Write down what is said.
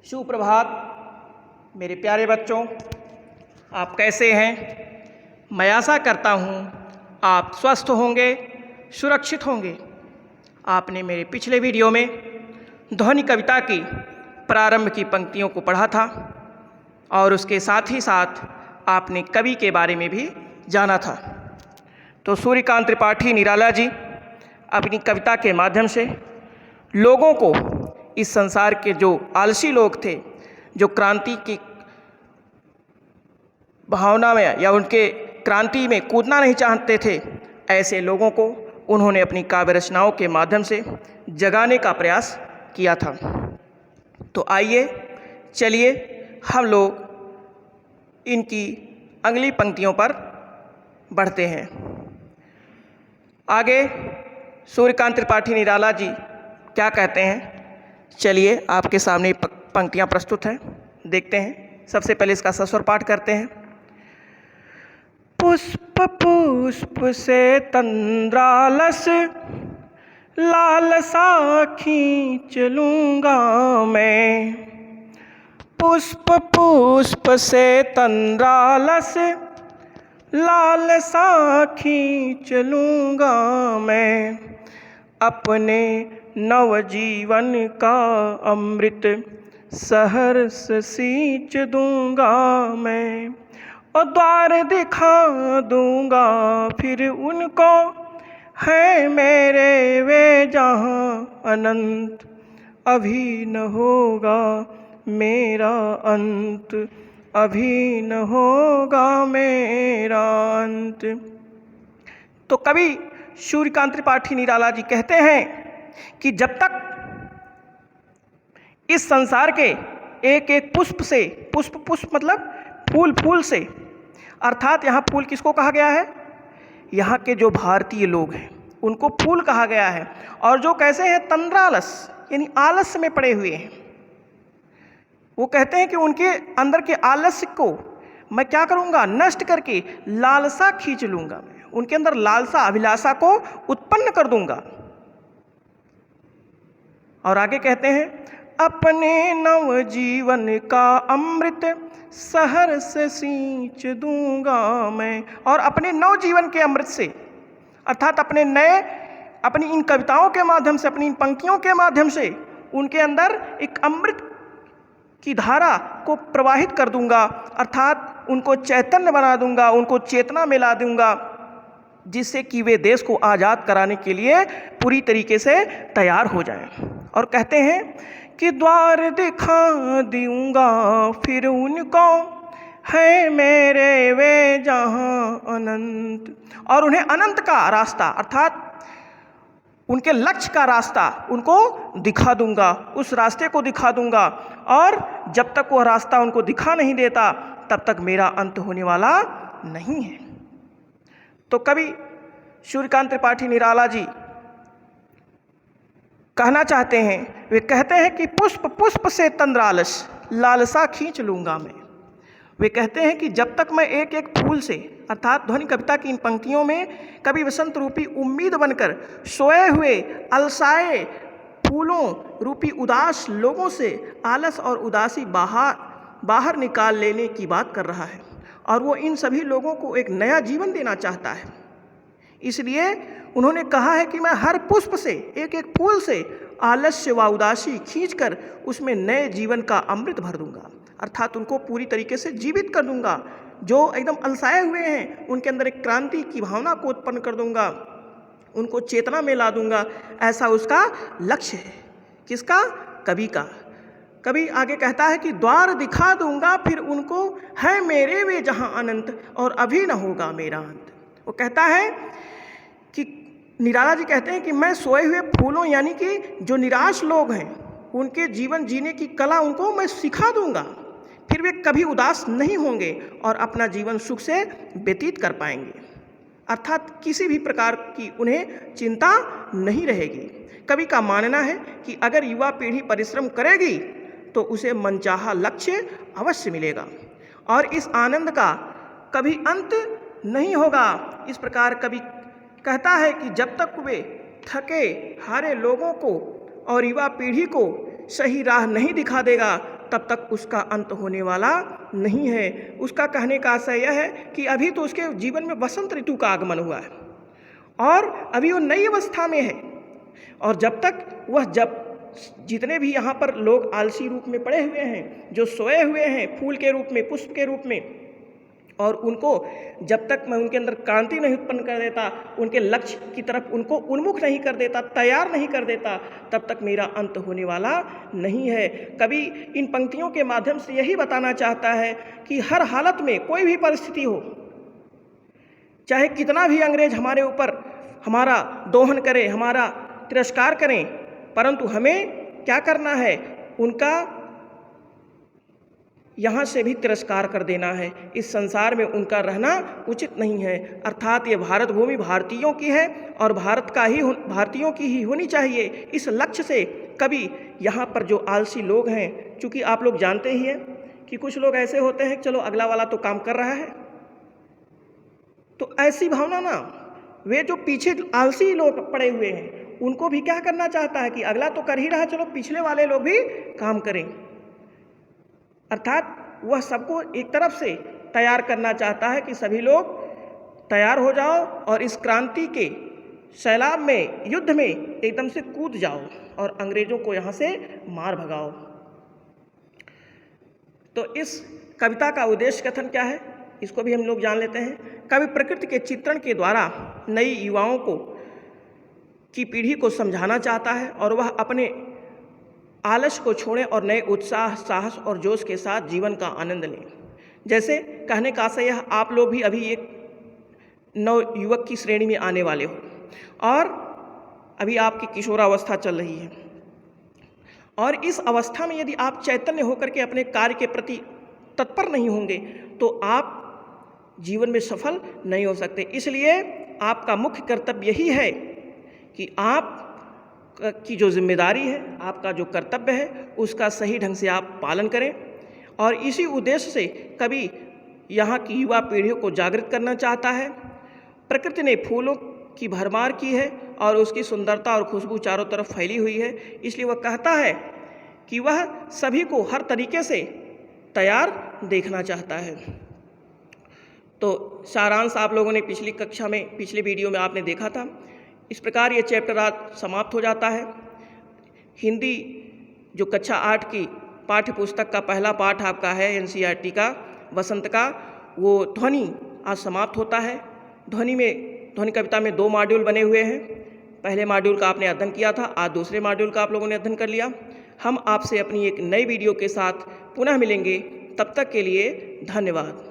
सुप्रभात मेरे प्यारे बच्चों, आप कैसे हैं? मैं आशा करता हूँ आप स्वस्थ होंगे, सुरक्षित होंगे। आपने मेरे पिछले वीडियो में ध्वनि कविता की प्रारंभ की पंक्तियों को पढ़ा था और उसके साथ ही साथ आपने कवि के बारे में भी जाना था। तो सूर्यकांत त्रिपाठी निराला जी अपनी कविता के माध्यम से लोगों को, इस संसार के जो आलसी लोग थे, जो क्रांति की भावना में या उनके क्रांति में कूदना नहीं चाहते थे, ऐसे लोगों को उन्होंने अपनी काव्य रचनाओं के माध्यम से जगाने का प्रयास किया था। तो आइए चलिए हम लोग इनकी अगली पंक्तियों पर बढ़ते हैं। आगे सूर्यकांत त्रिपाठी निराला जी क्या कहते हैं, चलिए आपके सामने पंक्तियाँ प्रस्तुत हैं, देखते हैं। सबसे पहले इसका सस्वर पाठ करते हैं। पुष्प पुष्प से तंद्रालस लालसा खींच लूँगा मैं। पुष्प पुष्प से तंद्रालस लालसा खींच लूँगा मैं। अपने नवजीवन का अमृत सहर्ष सींच दूँगा मैं। और द्वार दिखा दूँगा फिर उनको, है मेरे वे जहाँ अनंत। अभी न होगा मेरा अंत, अभी न होगा मेरा अंत। तो कवि सूर्यकांत त्रिपाठी निराला जी कहते हैं कि जब तक इस संसार के एक एक पुष्प से, पुष्प मतलब फूल, फूल से, अर्थात यहाँ फूल किसको कहा गया है? यहाँ के जो भारतीय लोग हैं उनको फूल कहा गया है। और जो कैसे हैं? तंद्रालस यानी आलस्य में पड़े हुए हैं। वो कहते हैं कि उनके अंदर के आलस्य को मैं क्या करूँगा? नष्ट करके लालसा खींच लूँगा मैं। उनके अंदर लालसा, अभिलाषा को उत्पन्न कर दूंगा। और आगे कहते हैं, अपने नव जीवन का अमृत सहर्ष सींच दूंगा मैं। और अपने नव जीवन के अमृत से, अर्थात अपने नए, अपनी इन कविताओं के माध्यम से, अपनी इन पंक्तियों के माध्यम से उनके अंदर एक अमृत की धारा को प्रवाहित कर दूंगा, अर्थात उनको चैतन्य बना दूंगा, उनको चेतना में ला दूंगा, जिससे कि वे देश को आज़ाद कराने के लिए पूरी तरीके से तैयार हो जाएं। और कहते हैं कि द्वार दिखा दूंगा फिर उनको, है मेरे वे जहाँ अनंत। और उन्हें अनंत का रास्ता, अर्थात उनके लक्ष्य का रास्ता उनको दिखा दूंगा, उस रास्ते को दिखा दूंगा। और जब तक वह रास्ता उनको दिखा नहीं देता तब तक मेरा अंत होने वाला नहीं है। तो कवि सूर्यकांत त्रिपाठी निराला जी कहना चाहते हैं, वे कहते हैं कि पुष्प पुष्प से तंद्रालस लालसा खींच लूँगा मैं। वे कहते हैं कि जब तक मैं एक एक फूल से, अर्थात ध्वनि कविता की इन पंक्तियों में कवि वसंत रूपी उम्मीद बनकर सोए हुए अलसाए फूलों रूपी उदास लोगों से आलस और उदासी बाहर निकाल लेने की बात कर रहा है। और वो इन सभी लोगों को एक नया जीवन देना चाहता है। इसलिए उन्होंने कहा है कि मैं हर पुष्प से, एक एक फूल से आलस्य व उदासी खींचकर उसमें नए जीवन का अमृत भर दूंगा, अर्थात उनको पूरी तरीके से जीवित कर दूंगा। जो एकदम अलसाए हुए हैं उनके अंदर एक क्रांति की भावना को उत्पन्न कर दूंगा, उनको चेतना में ला दूंगा। ऐसा उसका लक्ष्य है। किसका? कवि का। कवि आगे कहता है कि द्वार दिखा दूंगा फिर उनको, है मेरे वे जहाँ अनंत, और अभी न होगा मेरा अंत। वो कहता है कि निराला जी कहते हैं कि मैं सोए हुए फूलों, यानी कि जो निराश लोग हैं, उनके जीवन जीने की कला उनको मैं सिखा दूंगा। फिर वे कभी उदास नहीं होंगे और अपना जीवन सुख से व्यतीत कर पाएंगे, अर्थात किसी भी प्रकार की उन्हें चिंता नहीं रहेगी। कवि का मानना है कि अगर युवा पीढ़ी परिश्रम करेगी तो उसे मनचाहा लक्ष्य अवश्य मिलेगा और इस आनंद का कभी अंत नहीं होगा। इस प्रकार कवि कहता है कि जब तक वे थके हारे लोगों को और युवा पीढ़ी को सही राह नहीं दिखा देगा, तब तक उसका अंत होने वाला नहीं है। उसका कहने का आशय यह है कि अभी तो उसके जीवन में वसंत ऋतु का आगमन हुआ है और अभी वो नई अवस्था में है, और जब तक जब जितने भी यहाँ पर लोग आलसी रूप में पड़े हुए हैं, जो सोए हुए हैं फूल के रूप में, पुष्प के रूप में, और उनको जब तक मैं उनके अंदर क्रांति नहीं उत्पन्न कर देता, उनके लक्ष्य की तरफ उनको उन्मुख नहीं कर देता, तैयार नहीं कर देता, तब तक मेरा अंत होने वाला नहीं है। कवि इन पंक्तियों के माध्यम से यही बताना चाहता है कि हर हालत में, कोई भी परिस्थिति हो, चाहे कितना भी अंग्रेज हमारे ऊपर हमारा दोहन करे, हमारा तिरस्कार करें, परंतु हमें क्या करना है, उनका यहाँ से भी तिरस्कार कर देना है। इस संसार में उनका रहना उचित नहीं है। अर्थात ये भारत भूमि भारतीयों की है और भारतीयों की ही होनी चाहिए। इस लक्ष्य से कभी यहाँ पर जो आलसी लोग हैं, चूँकि आप लोग जानते ही हैं कि कुछ लोग ऐसे होते हैं, चलो अगला वाला तो काम कर रहा है, तो ऐसी भावना ना, वे जो पीछे आलसी लोग पड़े हुए हैं उनको भी क्या करना चाहता है कि अगला तो कर ही रहा, चलो पिछले वाले लोग भी काम करें। अर्थात वह सबको एक तरफ से तैयार करना चाहता है कि सभी लोग तैयार हो जाओ और इस क्रांति के सैलाब में, युद्ध में एकदम से कूद जाओ और अंग्रेजों को यहाँ से मार भगाओ। तो इस कविता का उद्देश्य कथन क्या है, इसको भी हम लोग जान लेते हैं। कवि प्रकृति के चित्रण के द्वारा नई युवाओं की पीढ़ी को समझाना चाहता है और वह अपने आलस्य को छोड़ें और नए उत्साह, साहस और जोश के साथ जीवन का आनंद लें। जैसे कहने का आशय यह, आप लोग भी अभी एक नव युवक की श्रेणी में आने वाले हो और अभी आपकी किशोरावस्था चल रही है, और इस अवस्था में यदि आप चैतन्य होकर के अपने कार्य के प्रति तत्पर नहीं होंगे तो आप जीवन में सफल नहीं हो सकते। इसलिए आपका मुख्य कर्तव्य यही है कि आप की जो जिम्मेदारी है, आपका जो कर्तव्य है, उसका सही ढंग से आप पालन करें। और इसी उद्देश्य से कवि यहाँ की युवा पीढ़ियों को जागृत करना चाहता है। प्रकृति ने फूलों की भरमार की है और उसकी सुंदरता और खुशबू चारों तरफ फैली हुई है, इसलिए वह कहता है कि वह सभी को हर तरीके से तैयार देखना चाहता है। तो सारांश आप लोगों ने पिछली कक्षा में, पिछले वीडियो में आपने देखा था। इस प्रकार ये चैप्टर आज समाप्त हो जाता है। हिंदी जो कक्षा 8 की पाठ्य पुस्तक का पहला पाठ आपका है एनसीईआरटी का वसंत का, वो ध्वनि आज समाप्त होता है। ध्वनि कविता में 2 मॉड्यूल बने हुए हैं। पहले मॉड्यूल का आपने अध्ययन किया था, आज दूसरे मॉड्यूल का आप लोगों ने अध्ययन कर लिया। हम आपसे अपनी एक नई वीडियो के साथ पुनः मिलेंगे, तब तक के लिए धन्यवाद।